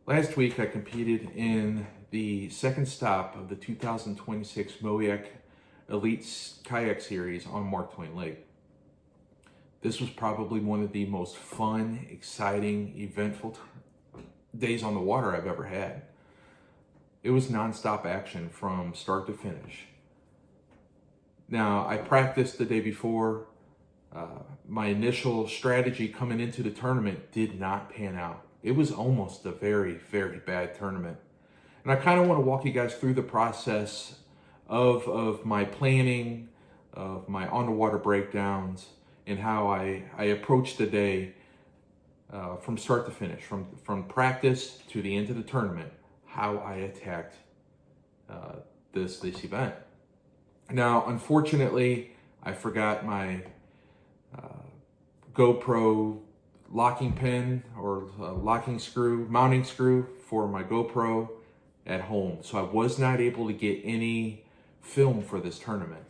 Last week I competed in the second stop of the 2026 MOIAC Elite Kayak Series on Mark Twain Lake. This was probably one of the most fun, exciting, eventful days on the water I've ever had. It was nonstop action from start to finish. Now, I practiced the day before. My initial strategy coming into the tournament did not pan out. It was almost a very, very bad tournament. And I kind of want to walk you guys through the process of my planning, of my on-the-water breakdowns, and how I approached the day from start to finish, from practice to the end of the tournament, how I attacked this event. Now, unfortunately, I forgot my GoPro locking pin or mounting screw for my GoPro at home. So I was not able to get any film for this tournament.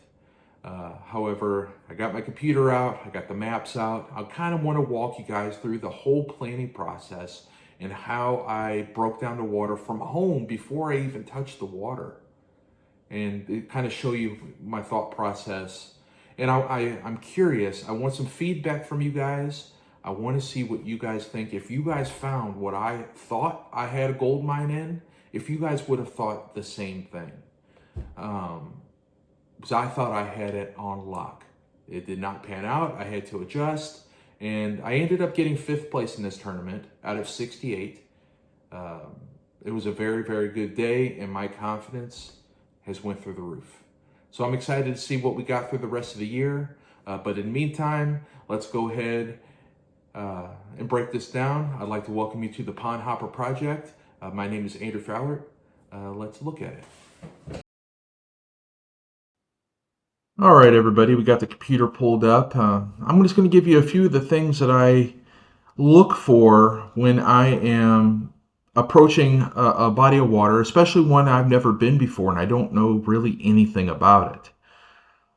However, I got my computer out, I got the maps out. I kind of want to walk you guys through the whole planning process and how I broke down the water from home before I even touched the water. And kind of show you my thought process. And I'm curious, I want some feedback from you guys. I want to see what you guys think. If you guys found what I thought I had a gold mine in, if you guys would have thought the same thing. Because I thought I had it on lock. It did not pan out. I had to adjust. And I ended up getting 5th place in this tournament out of 68. It was a very, very good day, and my confidence has went through the roof. So I'm excited to see what we got through the rest of the year. But in the meantime, let's go ahead and break this down. I'd like to welcome you to the Pond Hopper Project. My name is Andrew Fowler. Let's look at it. All right, everybody, we got the computer pulled up. I'm just going to give you a few of the things that I look for when I am approaching a body of water, especially one I've never been before and I don't know really anything about it.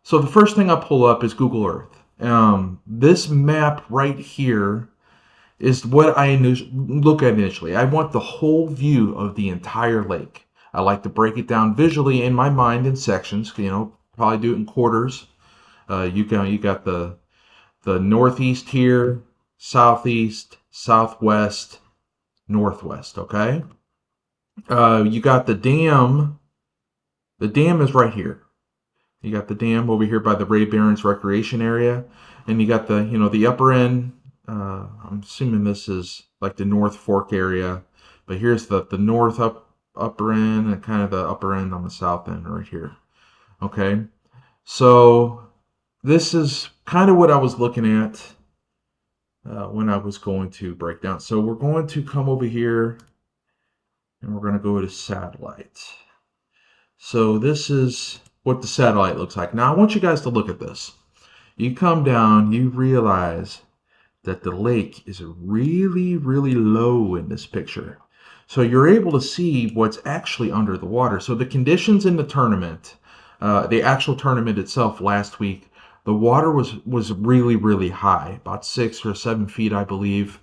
So the first thing I pull up is Google Earth. This map right here is what I look at initially. I want the whole view of the entire lake. I like to break it down visually in my mind in sections, probably do it in quarters. You got the northeast here, southeast, southwest, northwest, okay? You got the dam. The dam is right here. You got the dam over here by the Ray Barons Recreation Area, and you got the upper end. I'm assuming this is like the North Fork area, but here's the north upper end and kind of the upper end on the south end right here. Okay, so this is kind of what I was looking at when I was going to break down. So we're going to come over here and we're going to go to satellite. So this is what the satellite looks like. Now I want you guys to look at this. You come down, you realize that the lake is really, really low in this picture. So you're able to see what's actually under the water. So the conditions in the tournament, the actual tournament itself last week, the water was really, really high, about 6 or 7 feet, I believe.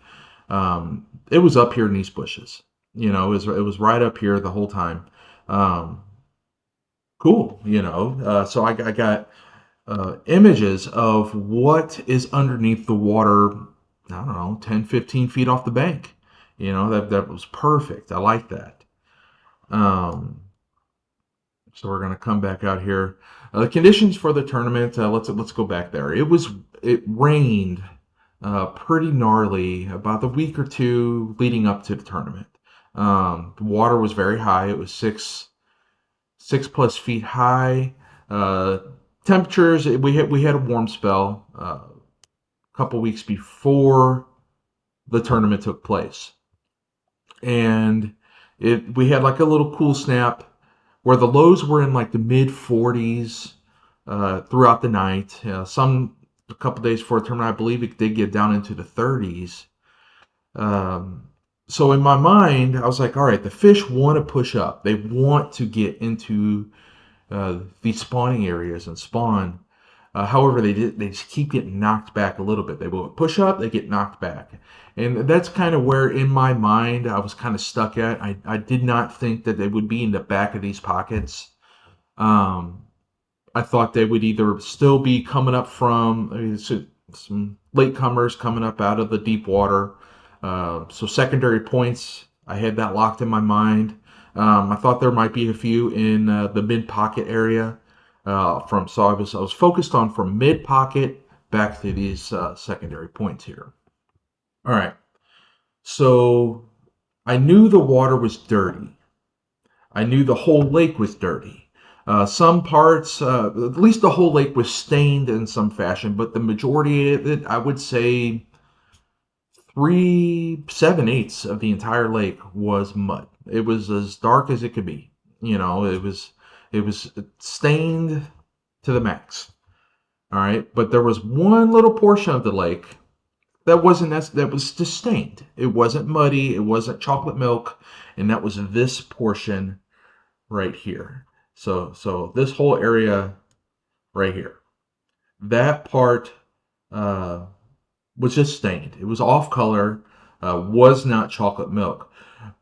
It was up here in these bushes. It was right up here the whole time. Cool, so I got images of what is underneath the water, I don't know, 10, 15 feet off the bank. That was perfect. I like that. So we're going to come back out here. The conditions for the tournament, let's go back there. It rained pretty gnarly about the week or two leading up to the tournament. The water was very high. It was 6+ feet high. Temperatures, we had a warm spell a couple weeks before the tournament took place, and we had like a little cool snap where the lows were in like the mid 40s throughout the night. A couple days before the tournament, I believe it did get down into the 30s. So in my mind, I was like, all right, the fish want to push up. They want to get into these spawning areas and spawn. However, they just keep getting knocked back a little bit. They will push up, they get knocked back. And that's kind of where in my mind I was kind of stuck at. I did not think that they would be in the back of these pockets. Um, I thought they would either still be coming up from some latecomers coming up out of the deep water. So secondary points, I had that locked in my mind. I thought there might be a few in the mid pocket area. So I was focused on from mid pocket back to these secondary points here. All right. So I knew the water was dirty. I knew the whole lake was dirty. Some parts, at least the whole lake was stained in some fashion, but the majority of it, I would say 7/8 of the entire lake was mud. It was as dark as it could be. It was stained to the max. All right, but there was one little portion of the lake that was just stained. It wasn't muddy. It wasn't chocolate milk, and that was this portion right here. So this whole area right here, that part uh, was just stained. It was off color, was not chocolate milk.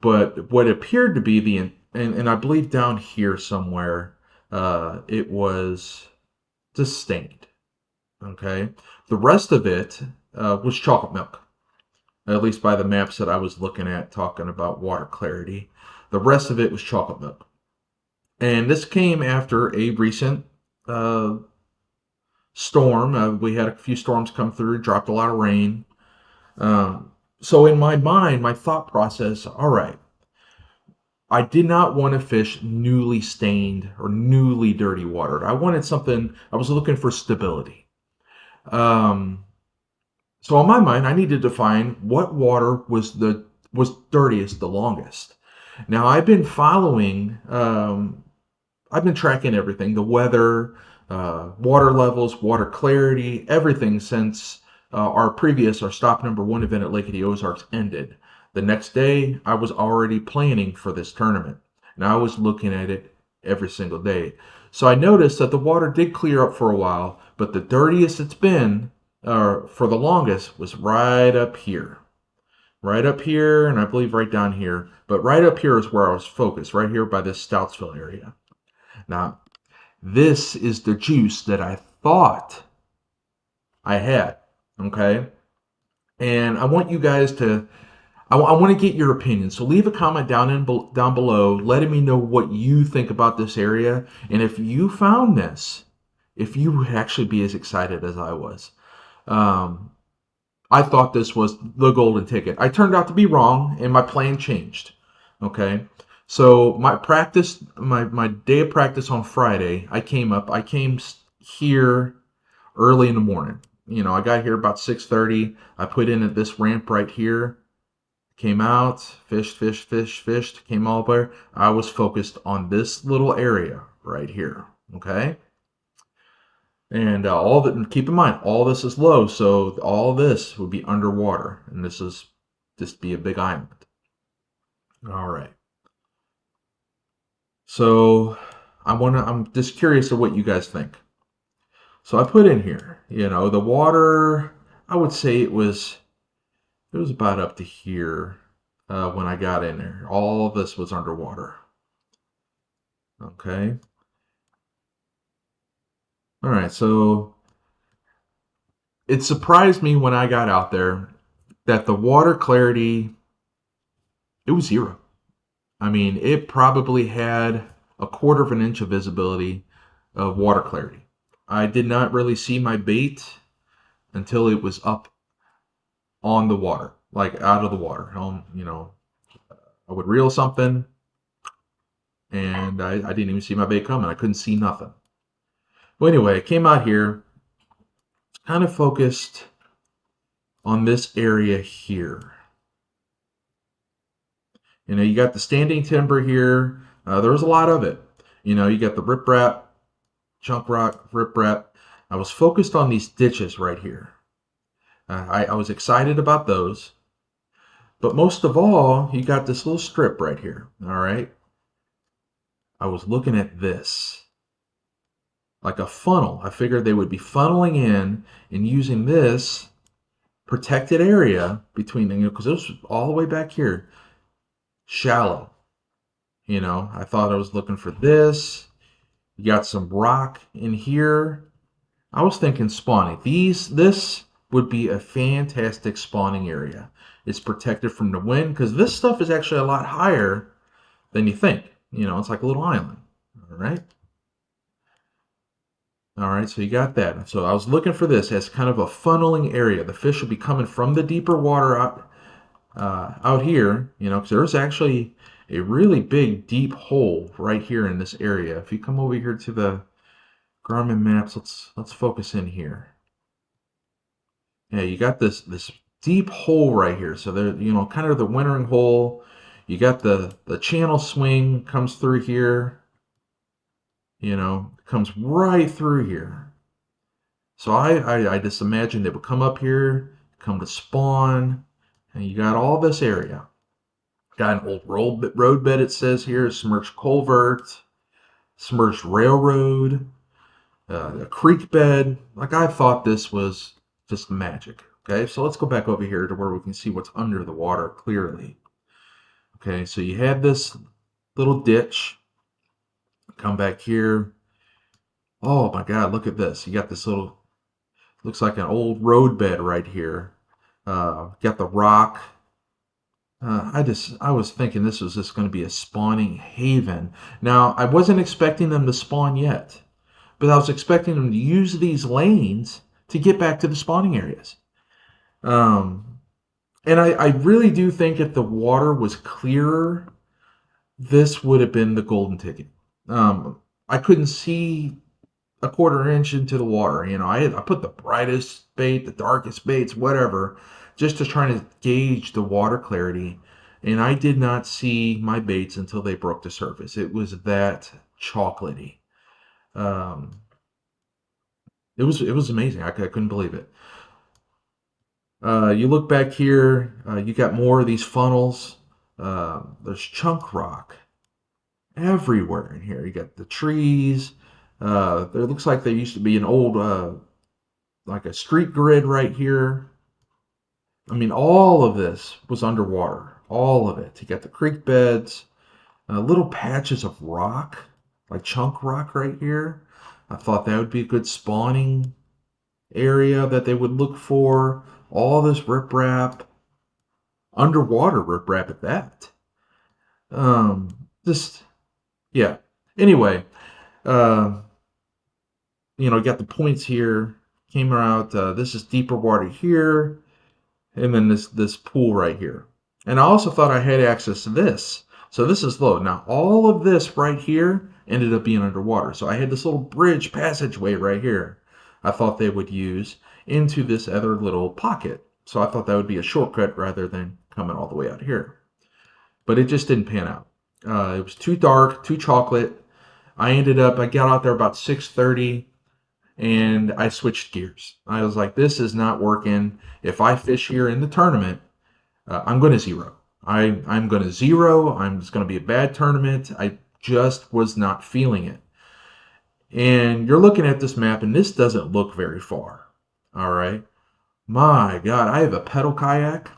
But what appeared to be and I believe down here somewhere, it was just stained. Okay. The rest of it was chocolate milk, at least by the maps that I was looking at talking about water clarity. The rest of it was chocolate milk. And this came after a recent uh, storm. We had a few storms come through, dropped a lot of rain. So in my mind, my thought process, all right, I did not want to fish newly stained or newly dirty water. I wanted something, I was looking for stability. Um, so in my mind, I needed to find what water was dirtiest the longest. Now I've been tracking everything, the weather, water levels, water clarity, everything since our stop number one event at Lake of the Ozarks ended. The next day, I was already planning for this tournament, and I was looking at it every single day. So I noticed that the water did clear up for a while, but the dirtiest it's been for the longest was right up here. Right up here, and I believe right down here. But right up here is where I was focused, right here by this Stoutsville area. Now, this is the juice that I thought I had, okay? And I want you guys I want to get your opinion. So leave a comment down below letting me know what you think about this area. And if you found this, if you would actually be as excited as I was. I thought this was the golden ticket. I turned out to be wrong, and my plan changed, okay? So my day of practice on Friday, I came here early in the morning. I got here about 6:30. I put in at this ramp right here, came out, fished, came all there. I was focused on this little area right here, okay? And keep in mind, all this is low, so all this would be underwater, and this is just be a big island. All right. So I'm just curious of what you guys think. So I put in here, the water, I would say it was about up to here when I got in there. All this was underwater. Okay. All right. So it surprised me when I got out there that the water clarity, it was zero. I mean, it probably had a quarter of an inch of visibility of water clarity. I did not really see my bait until it was up on the water, like out of the water. I would reel something and I didn't even see my bait coming. I couldn't see nothing. Well, anyway, I came out here, kind of focused on this area here. You got the standing timber here. There was a lot of it. You got the riprap, chunk rock, riprap. I was focused on these ditches right here. I was excited about those. But most of all, you got this little strip right here. All right. I was looking at this. like a funnel. I figured they would be funneling in and using this protected area between, because it was all the way back here, shallow. I thought I was looking for this. You got some rock in here. I was thinking spawning. This would be a fantastic spawning area. It's protected from the wind because this stuff is actually a lot higher than you think. It's like a little island. All right. All right, so you got that. So I was looking for this as kind of a funneling area. The fish will be coming from the deeper water out here, because there's actually a really big deep hole right here in this area. If you come over here to the Garmin maps, let's focus in here. Yeah, you got this deep hole right here. So there, kind of the wintering hole. You got the channel swing comes through here. Comes right through here. So I just imagined it would come up here, come to spawn, and you got all this area. Got an old road bed, it says here, submerged culvert, submerged railroad, a creek bed. Like, I thought this was just magic. Okay, so let's go back over here to where we can see what's under the water clearly. Okay, so you had this little ditch. Come back here. Oh my God, look at this. You got this little, looks like an old road bed right here. Got the rock. I was thinking this was just going to be a spawning haven. Now, I wasn't expecting them to spawn yet, but I was expecting them to use these lanes to get back to the spawning areas. And I really do think if the water was clearer, this would have been the golden ticket. I couldn't see a quarter inch into the water. I put the brightest bait, the darkest baits, whatever, just to try to gauge the water clarity. And I did not see my baits until they broke the surface. It was that chocolatey. It was amazing. I couldn't believe it. You look back here, you got more of these funnels. There's chunk rock everywhere in here. You got the trees. There looks like there used to be an old, like a street grid right here. I mean, all of this was underwater. All of it. You got the creek beds, little patches of rock, like chunk rock right here. I thought that would be a good spawning area that they would look for. All this riprap, underwater riprap at that. Just, yeah. Anyway, got the points here. Came out. This is deeper water here, and then this pool right here. And I also thought I had access to this. So this is low. Now all of this right here ended up being underwater. So I had this little bridge passageway right here. I thought they would use into this other little pocket. So I thought that would be a shortcut rather than coming all the way out here. But it just didn't pan out. It was too dark, too chocolate. I got out there about 6:30 and I switched gears. I was like, this is not working. If I fish here in the tournament, I'm going to zero. I'm going to zero. It's going to be a bad tournament. I just was not feeling it. And you're looking at this map, and this doesn't look very far. All right. My God, I have a pedal kayak.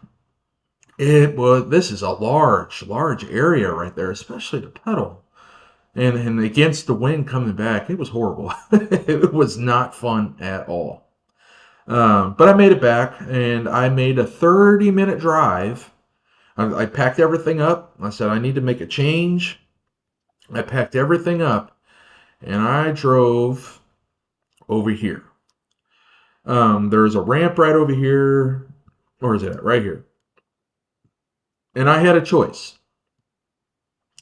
This is a large area right there, especially the pedal. And against the wind coming back, it was horrible. It was not fun at all. But I made it back, and I made a 30-minute drive. I packed everything up. I said, I need to make a change. I packed everything up, and I drove over here. There's a ramp right over here. Or is it right here? And I had a choice.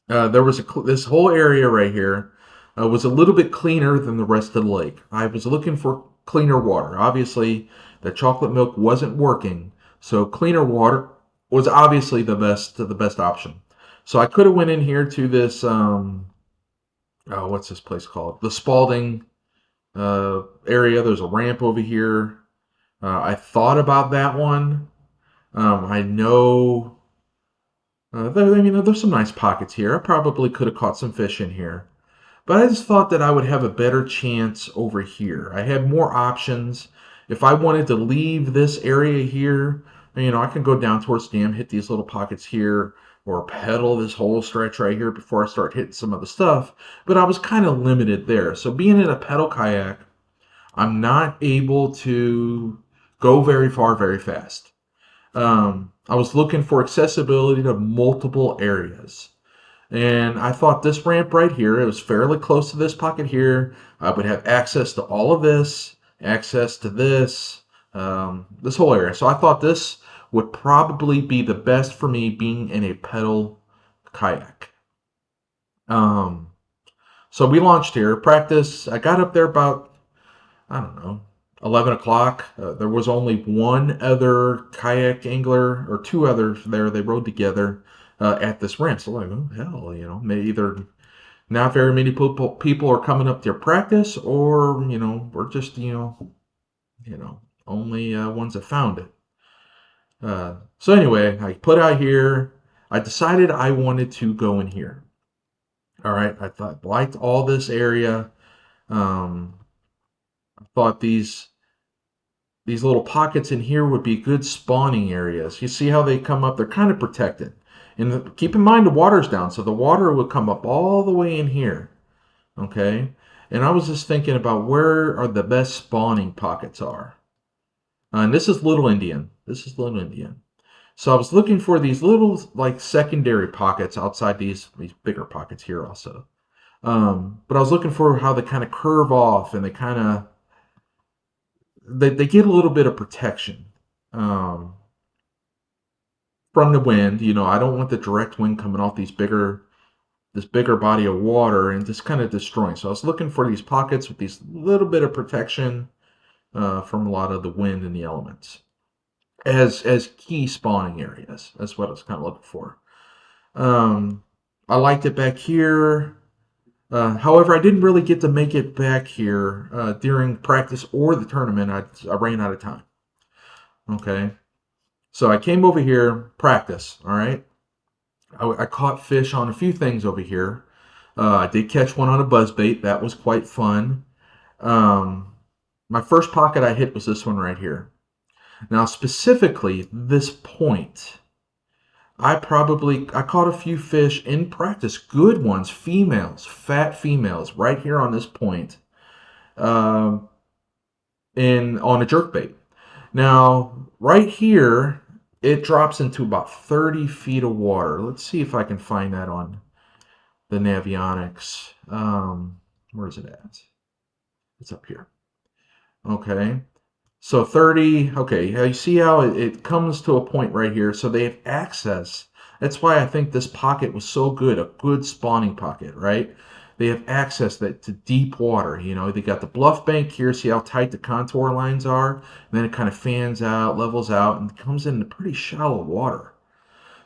There was this whole area right here was a little bit cleaner than the rest of the lake. I was looking for cleaner water. Obviously, the chocolate milk wasn't working, so cleaner water was obviously the best option. So I could have went in here to this what's this place called? The Spalding area. There's a ramp over here. I thought about that one. I know. There's some nice pockets here. I probably could have caught some fish in here. But I just thought that I would have a better chance over here. I had more options. If I wanted to leave this area here, I can go down towards the dam, hit these little pockets here, or pedal this whole stretch right here before I start hitting some other stuff. But I was kind of limited there. So being in a pedal kayak, I'm not able to go very far very fast. I was looking for accessibility to multiple areas. And I thought this ramp right here, it was fairly close to this pocket here. I would have access to all of this, access to this, this whole area. So I thought this would probably be the best for me being in a pedal kayak. Um, so we launched here, practice. I got up there about, I don't know, 11 o'clock. There was only one other kayak angler or two others there. They rode together at this ramp. So like, oh hell, maybe either not very many people are coming up to practice, or we're just only ones that found it. So anyway, I put out here. I decided I wanted to go in here. All right, I thought liked all this area. I thought these little pockets in here would be good spawning areas. You see how they come up? They're kind of protected. And keep in mind the water's down, so the water would come up all the way in here. Okay? And I was just thinking about where are the best spawning pockets are. And this is Little Indian. So I was looking for these little like secondary pockets outside these bigger pockets here also. But I was looking for how they kind of curve off and they get a little bit of protection from the wind. I don't want the direct wind coming off this bigger body of water and just kind of destroying. So I was looking for these pockets with these little bit of protection from a lot of the wind and the elements as key spawning areas. That's what I was kind of looking for. I liked it back here. However, I didn't really get to make it back here during practice or the tournament. I ran out of time. Okay. So I came over here, practice, all right? I caught fish on a few things over here. I did catch one on a buzzbait. That was quite fun. My first pocket I hit was this one right here. Now, specifically, this point, I caught a few fish in practice, good ones, females, fat females, right here on this point, on a jerkbait. Now, right here, it drops into about 30 feet of water. Let's see if I can find that on the Navionics. Where is it at? It's up here. Okay. So 30, okay, you see how it comes to a point right here. So they have access. That's why I think this pocket was so good, a good spawning pocket, right? They have access to deep water. They got the bluff bank here. See how tight the contour lines are? And then it kind of fans out, levels out, and comes into pretty shallow water.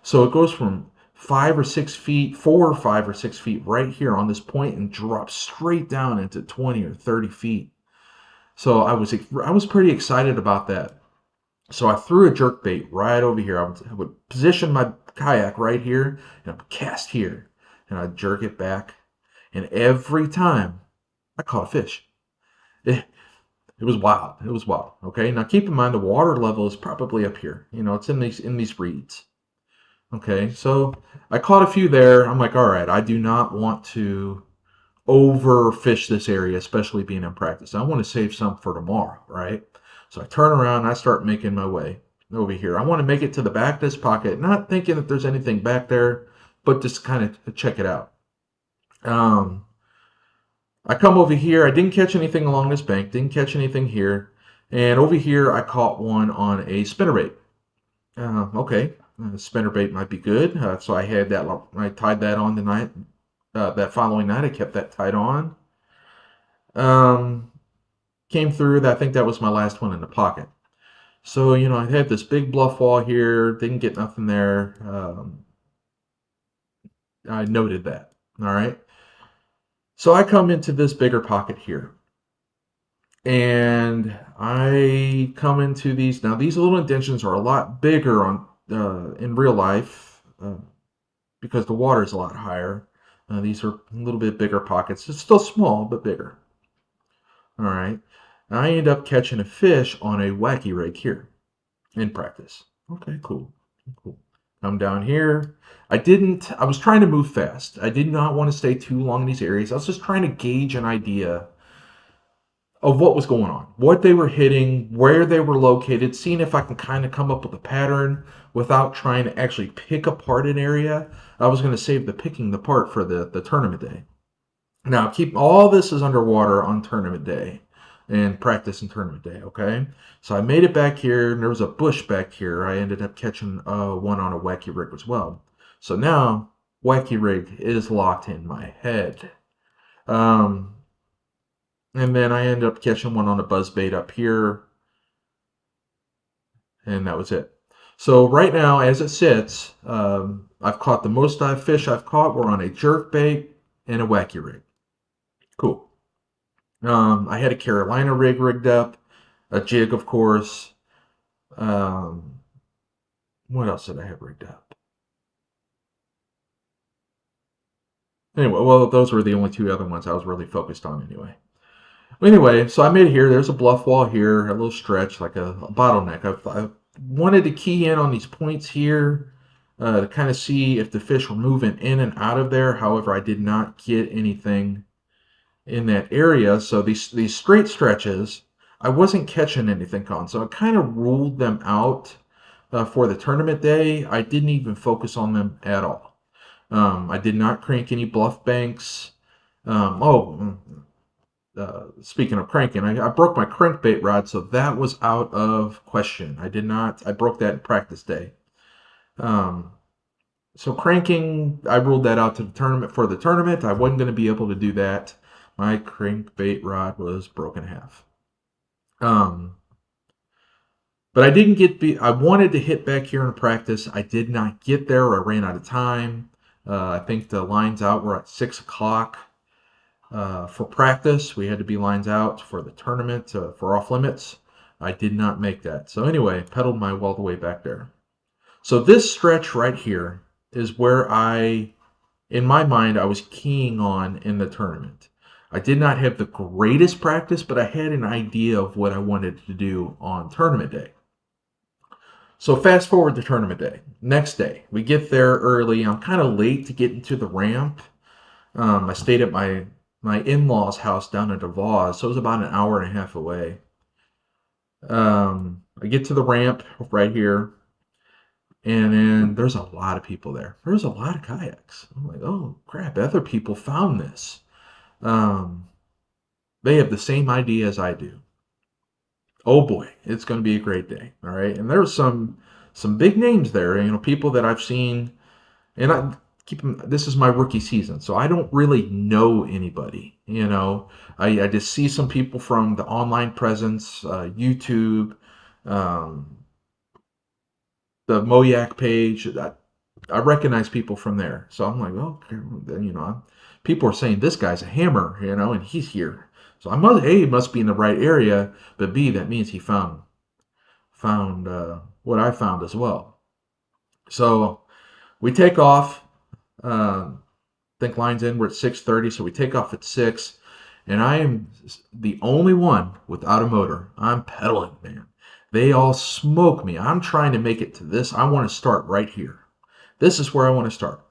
So it goes from 5 or 6 feet, 4 or 5 or 6 feet right here on this point and drops straight down into 20 or 30 feet. So I was pretty excited about that. So I threw a jerk bait right over here. I would position my kayak right here and I would cast here and I'd jerk it back. And every time I caught a fish. It was wild. It was wild. Okay. Now keep in mind the water level is probably up here. It's in these reeds. Okay. So I caught a few there. I'm like, all right, I do not want to overfish this area, especially being in practice. I want to save some for tomorrow, right? So I turn around and I start making my way over here. I want to make it to the back of this pocket, not thinking that there's anything back there, but just kind of check it out. I come over here. I didn't catch anything along this bank, didn't catch anything here. And over here, I caught one on a spinnerbait. Okay, spinnerbait might be good. So I had that. I tied that on tonight. That following night, I kept that tied on. Came through. I think that was my last one in the pocket. So, I had this big bluff wall here. Didn't get nothing there. I noted that. All right. So I come into this bigger pocket here. And I come into these. Now, these little indentions are a lot bigger in real life because the water is a lot higher. These are a little bit bigger pockets. It's still small, but bigger. All right. I end up catching a fish on a wacky rig here in practice. Okay, cool. Cool. Come down here. I was trying to move fast. I did not want to stay too long in these areas. I was just trying to gauge an idea of what was going on, what they were hitting, where they were located, seeing if I can kind of come up with a pattern without trying to actually pick apart an area. I was going to save the picking the part for the tournament day. Now, keep all this is underwater on tournament day and practice and tournament day, okay? So I made it back here, and there was a bush back here. I ended up catching one on a wacky rig as well. So now, wacky rig is locked in my head. Um, and then I ended up catching one on a buzz bait up here, and that was it. So right now, as it sits, I've caught the most fish I've caught were on a jerk bait and a wacky rig. Cool. I had a Carolina rig rigged up, a jig, of course. Um, what else did I have rigged up? Anyway, well, those were the only two other ones I was really focused on anyway. Anyway, so I made it here. There's a bluff wall here, a little stretch, like a bottleneck. I wanted to key in on these points here to kind of see if the fish were moving in and out of there. However, I did not get anything in that area. So these straight stretches, I wasn't catching anything on. So I kind of ruled them out for the tournament day. I didn't even focus on them at all. I did not crank any bluff banks. Speaking of cranking, I broke my crankbait rod, so that was out of question. I broke that in practice day. Um, so cranking, I ruled that out to the tournament for the tournament. I wasn't going to be able to do that. My crankbait rod was broken in half. But I didn't I wanted to hit back here in practice. I did not get there. I ran out of time. I think the lines out were at 6 o'clock. For practice, we had to be lines out for the tournament for off limits. I did not make that. So anyway, pedaled my all the way back there. So this stretch right here is where in my mind, I was keying on in the tournament. I did not have the greatest practice, but I had an idea of what I wanted to do on tournament day. So fast forward to tournament day. Next day, we get there early. I'm kind of late to get into the ramp. I stayed at my in-laws' house down in DeVos, so it was about an hour and a half away. I get to the ramp right here, and then there's a lot of people there. There's a lot of kayaks. I'm like, oh crap, other people found this. They have the same idea as I do. Oh boy, it's going to be a great day. All right, and there's some big names there. People that I've seen, and this is my rookie season, so I don't really know anybody. I just see some people from the online presence, YouTube, the Moyak page. I recognize people from there, so I'm like, oh, people are saying this guy's a hammer, and he's here. So A, it must be in the right area, but B, that means he found what I found as well. So we take off. Think lines in. We're at 6:30, so we take off at 6, and I am the only one without a motor. I'm pedaling, man. They all smoke me. I'm trying to make it to this. I want to start right here. This is where I want to start.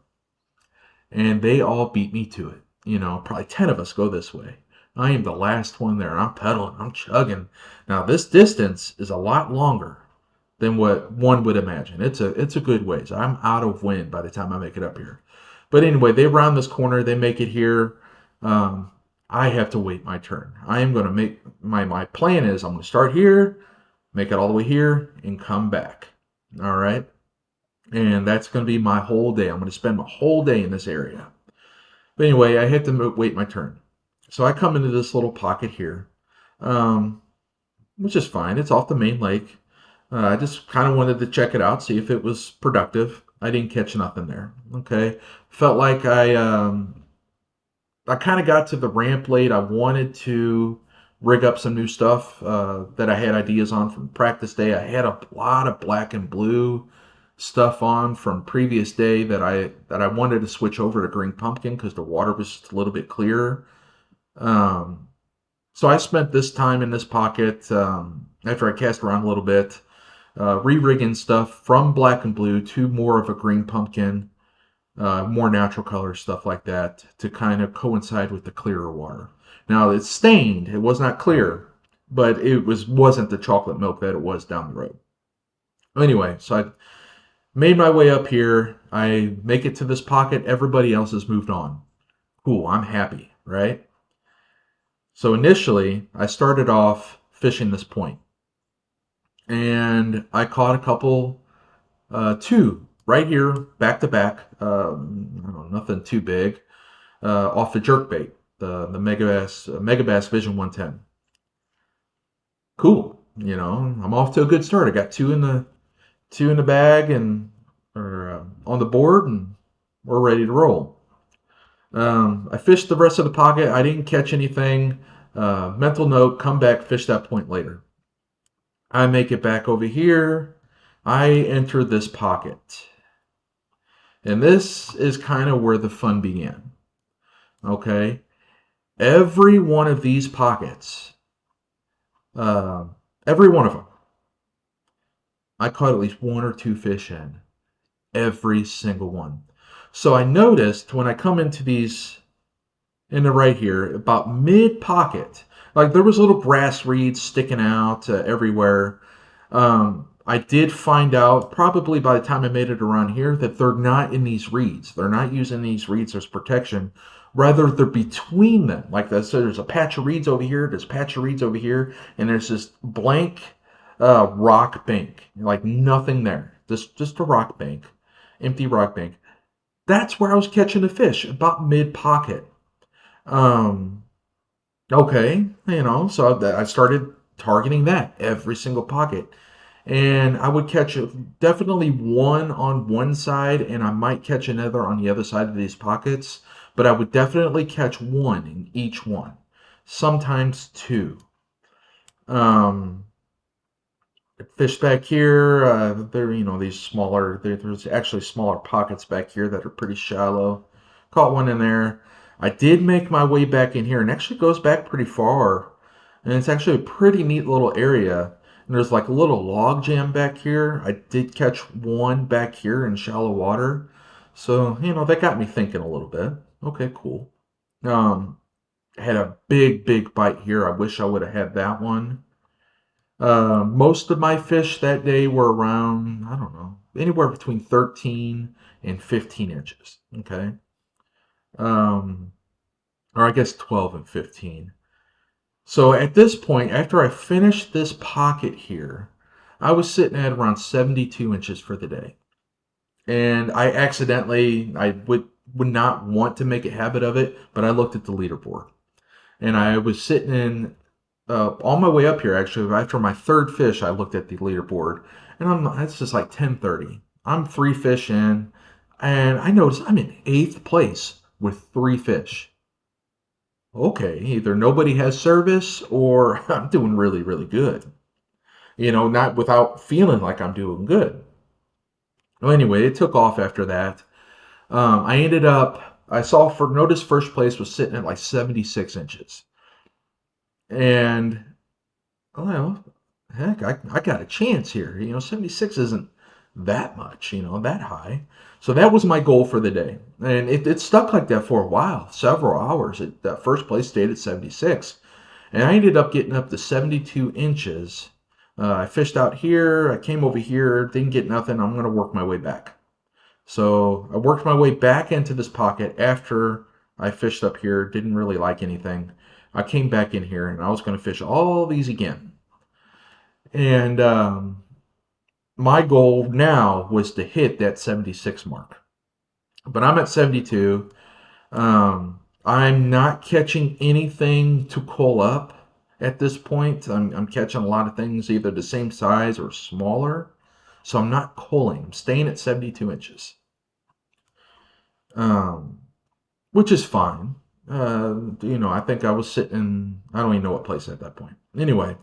And they all beat me to it. Probably 10 of us go this way. I am the last one there. I'm pedaling. I'm chugging. Now, this distance is a lot longer than what one would imagine. It's a good ways. I'm out of wind by the time I make it up here. But anyway, they round this corner. They make it here. I have to wait my turn. I am going to make my plan is I'm going to start here, make it all the way here, and come back. All right. And that's going to be my whole day. I'm going to spend my whole day in this area. But anyway, I had to wait my turn. So I come into this little pocket here, which is fine. It's off the main lake. I just kind of wanted to check it out, see if it was productive. I didn't catch nothing there. Okay. Felt like I kind of got to the ramp late. I wanted to rig up some new stuff that I had ideas on from practice day. I had a lot of black and blue stuff on from previous day that I wanted to switch over to green pumpkin because the water was just a little bit clearer. Um, so I spent this time in this pocket after I cast around a little bit, re-rigging stuff from black and blue to more of a green pumpkin, more natural color stuff like that to kind of coincide with the clearer water. Now it's stained; it was not clear, but it wasn't the chocolate milk that it was down the road. Anyway, so I made my way up here. I make it to this pocket. Everybody else has moved on. Cool, I'm happy, right? So initially, I started off fishing this point, and I caught a couple, two right here, back to back. I don't know, nothing too big, off the jerkbait, the Megabass Vision 110. Cool, I'm off to a good start. I got two in the bag and or on the board, and we're ready to roll. I fished the rest of the pocket. I didn't catch anything. Mental note: come back, fish that point later. I make it back over here. I enter this pocket. And this is kind of where the fun began. Okay? Every one of these pockets, uh, every one of them, I caught at least one or two fish in. Every single one. So I noticed when I come into these, in the right here, about mid pocket, like there was little grass reeds sticking out everywhere. I did find out probably by the time I made it around here that they're not in these reeds. They're not using these reeds as protection. Rather, they're between them. Like this, so there's a patch of reeds over here, there's a patch of reeds over here, and there's this blank rock bank. Like nothing there. Just a rock bank. Empty rock bank. That's where I was catching the fish, about mid pocket. Um, okay, so I started targeting that every single pocket. And I would catch definitely one on one side, and I might catch another on the other side of these pockets, but I would definitely catch one in each one, sometimes two. Um, Fish back here, there, these smaller, there's actually smaller pockets back here that are pretty shallow. Caught one in there. I did make my way back in here, and actually goes back pretty far. And it's actually a pretty neat little area. And there's like a little log jam back here. I did catch one back here in shallow water. So, that got me thinking a little bit. Okay, cool. I had a big, big bite here. I wish I would have had that one. Most of my fish that day were around, I don't know, anywhere between 13 and 15 inches. Okay. Um, or I guess 12 and 15. So at this point, after I finished this pocket here, I was sitting at around 72 inches for the day. And I would not want to make a habit of it, but I looked at the leaderboard. And I was sitting in on my way up here, actually, after my third fish, I looked at the leaderboard, and it's just like 10:30. I'm three fish in, and I noticed I'm in eighth place with three fish. Okay, either nobody has service or I'm doing really, really good. Not without feeling like I'm doing good. Well, anyway, it took off after that. I ended up, noticed first place was sitting at like 76 inches. And well, heck, I got a chance here. 76 isn't that much, that high. So that was my goal for the day. And it stuck like that for a while, several hours. That first place stayed at 76. And I ended up getting up to 72 inches. I fished out here. I came over here, didn't get nothing. I'm going to work my way back. So I worked my way back into this pocket after I fished up here. Didn't really like anything. I came back in here and I was going to fish all these again. And my goal now was to hit that 76 mark. But I'm at 72. I'm not catching anything to call up at this point. I'm catching a lot of things either the same size or smaller. So I'm not culling. I'm staying at 72 inches. Which is fine. I think I was sitting, I don't even know what place at that point. Anyway,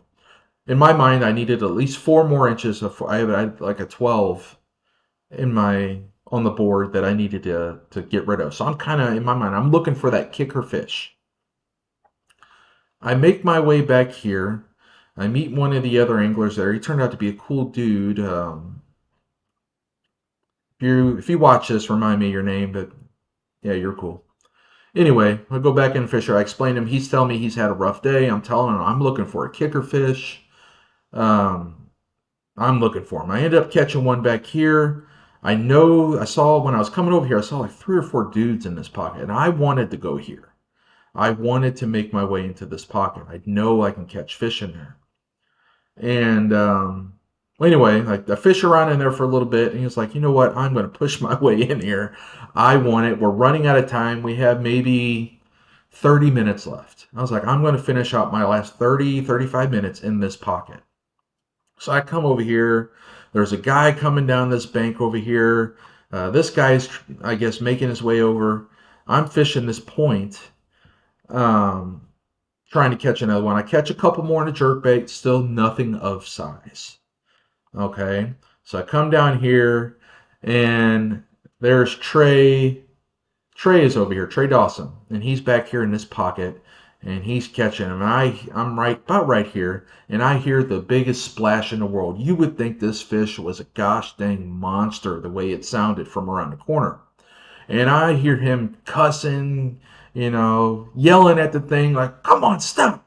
in my mind, I needed at least 4 more inches. I had like a 12 in my on the board that I needed to get rid of. So I'm kind of in my mind, I'm looking for that kicker fish. I make my way back here. I meet one of the other anglers there. He turned out to be a cool dude. If you watch this, remind me your name, but yeah, you're cool. Anyway, I go back in fisher. I explain to him. He's telling me he's had a rough day. I'm telling him I'm looking for a kicker fish. Um, I'm looking for him. I ended up catching one back here. I saw when I was coming over here, I saw like 3 or 4 dudes in this pocket, and I wanted to go here. I wanted to make my way into this pocket. I know I can catch fish in there. And well, anyway, like I fish around in there for a little bit, and he was like, you know what? I'm going to push my way in here. I want it. We're running out of time. We have maybe 30 minutes left. I was like, I'm going to finish out my last 30, 35 minutes in this pocket. So I come over here. There's a guy coming down this bank over here. This guy's, I guess, making his way over. I'm fishing this point, um, trying to catch another one. I catch a couple more in a jerkbait, still nothing of size. Okay, so I come down here, and there's Trey. Trey is over here, Trey Dawson, and he's back here in this pocket, and he's catching him. And I'm right about right here, and I hear the biggest splash in the world. You would think this fish was a gosh dang monster the way it sounded from around the corner. And I hear him cussing, yelling at the thing like, "Come on, stop!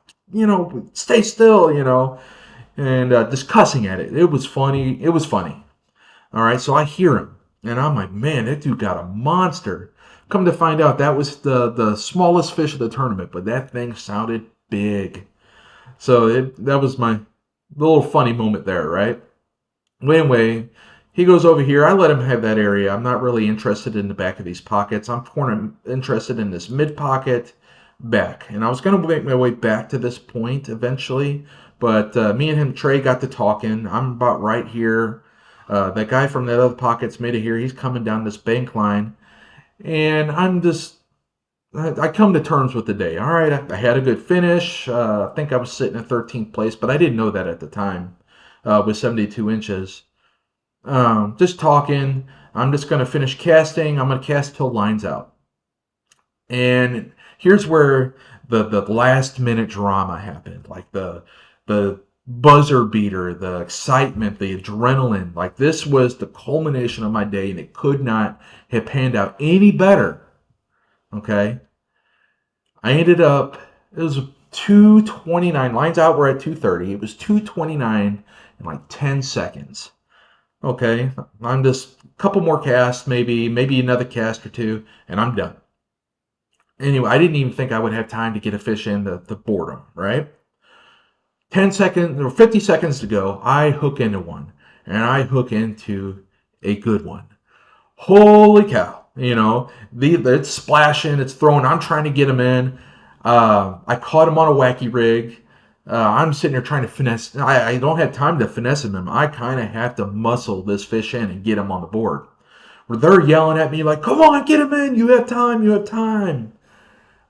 Stay still!" And just cussing at it. It was funny. It was funny. All right, so I hear him, and I'm like, man, that dude got a monster. Come to find out, that was the smallest fish of the tournament, but that thing sounded big. So that was my little funny moment there, right? Anyway, he goes over here. I let him have that area. I'm not really interested in the back of these pockets. I'm interested in this mid pocket back. And I was going to make my way back to this point eventually, but me and him, Trey, got to talking. I'm about right here. That guy from the other pocket's made it here. He's coming down this bank line. And I come to terms with the day. All right, I had a good finish. I think I was sitting in 13th place, but I didn't know that at the time with 72 inches. Just talking. I'm just going to finish casting. I'm going to cast till line's out. And here's where the last minute drama happened. Like the buzzer beater, the excitement, the adrenaline. Like this was the culmination of my day, and it could not have panned out any better. Okay. I ended up, it was 2:29. Lines out were at 2:30. It was 2:29 in like 10 seconds. Okay. I'm just a couple more casts, maybe another cast or two, and I'm done. Anyway, I didn't even think I would have time to get a fish in the boredom, right? 10 seconds or 50 seconds to go, I hook into one, and I hook into a good one. Holy cow. It's splashing, it's throwing. I'm trying to get him in. I caught him on a wacky rig. I'm sitting there trying to finesse. I don't have time to finesse him. I kind of have to muscle this fish in and get him on the board. Where they're yelling at me like, come on, get him in. You have time. You have time.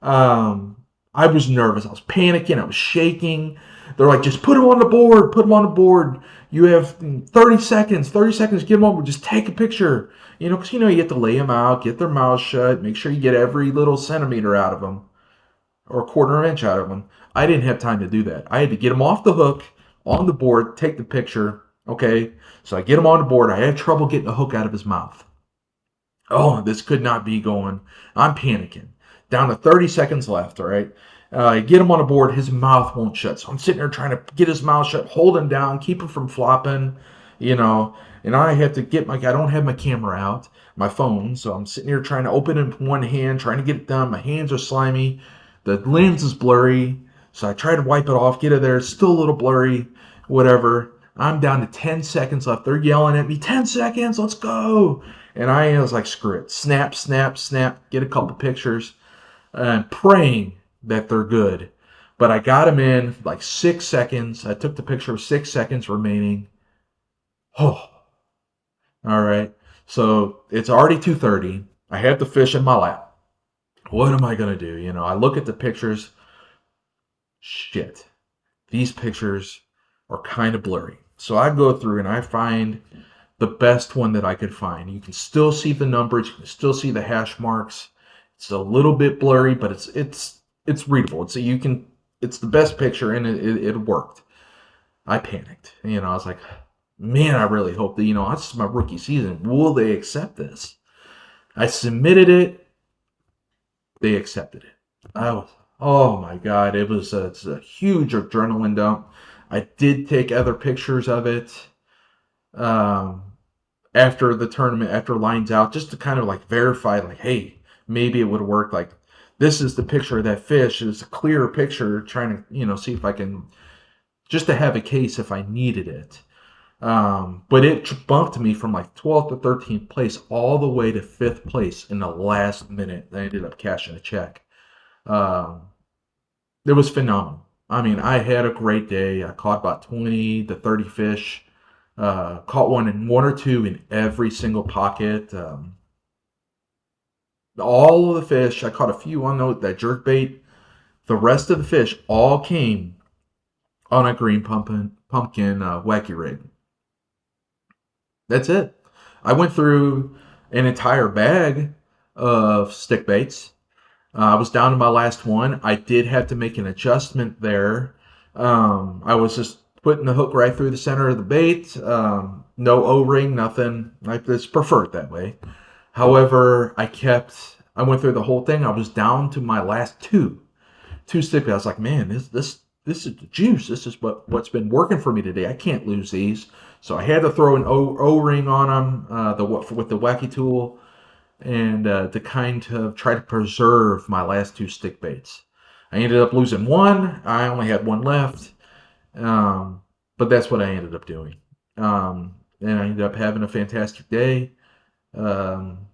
I was nervous. I was panicking. I was shaking. They're like, just put him on the board. Put him on the board. You have 30 seconds. 30 seconds. Get him over. Just take a picture. Because you have to lay them out, get their mouths shut, make sure you get every little centimeter out of them or a quarter of an inch out of them. I didn't have time to do that. I had to get them off the hook, on the board, take the picture. Okay, so I get him on the board. I had trouble getting the hook out of his mouth. Oh, this could not be going. I'm panicking. Down to 30 seconds left, all right? I get him on the board. His mouth won't shut. So I'm sitting there trying to get his mouth shut, hold him down, keep him from flopping, And I have to I don't have my camera out, my phone. So I'm sitting here trying to open it in one hand, trying to get it done. My hands are slimy. The lens is blurry. So I try to wipe it off, get it there. It's still a little blurry, whatever. I'm down to 10 seconds left. They're yelling at me, 10 seconds, let's go. And I was like, screw it. Snap, snap, snap. Get a couple pictures. And praying that they're good. But I got them in like 6 seconds. I took the picture with 6 seconds remaining. Oh, all right. So it's already 2:30. I have the fish in my lap. What am I going to do? I look at the pictures. Shit. These pictures are kind of blurry. So I go through and I find the best one that I could find. You can still see the numbers, you can still see the hash marks. It's a little bit blurry, but it's readable. It's the best picture, and it worked. I panicked. I was like, man, I really hope that, this is my rookie season. Will they accept this? I submitted it. They accepted it. Oh my God, it's a huge adrenaline dump. I did take other pictures of it um, after the tournament, after lines out, just to kind of like verify, like, hey, maybe it would work. Like, this is the picture of that fish. It's a clearer picture, trying to, see if I can, just to have a case if I needed it. But it bumped me from like 12th to 13th place all the way to 5th place in the last minute. I ended up cashing a check. Um, it was phenomenal. I mean, I had a great day. I caught about 20 to 30 fish. Caught one or two in every single pocket. All of the fish, I caught a few on that jerk bait. The rest of the fish all came on a green pumpkin wacky rig. That's it. I went through an entire bag of stick baits. I was down to my last one. I did have to make an adjustment there. I was just putting the hook right through the center of the bait. No O-ring, nothing. I just prefer it that way. However, I went through the whole thing. I was down to my last two stick baits. I was like, man, this is the juice. This is what's been working for me today. I can't lose these. So I had to throw an O-ring on them with the wacky tool, and to kind of try to preserve my last two stick baits. I ended up losing one. I only had one left, but that's what I ended up doing. And I ended up having a fantastic day. Um,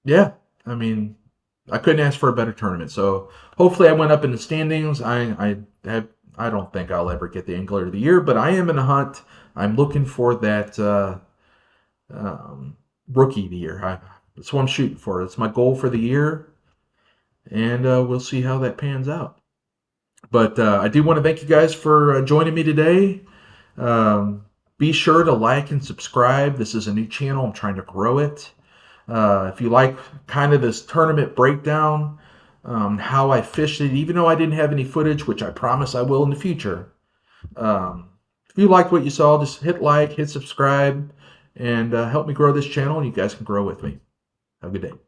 yeah, I mean, I couldn't ask for a better tournament. So hopefully, I went up in the standings. I don't think I'll ever get the Angler of the Year, but I am in a hunt. I'm looking for that Rookie of the Year. That's what I'm shooting for. It's my goal for the year, and we'll see how that pans out. But I do want to thank you guys for joining me today. Be sure to like and subscribe. This is a new channel. I'm trying to grow it. If you like kind of this tournament breakdown, how I fished it, even though I didn't have any footage, which I promise I will in the future. If you liked what you saw, just hit like, hit subscribe, and help me grow this channel, and you guys can grow with me. Have a good day.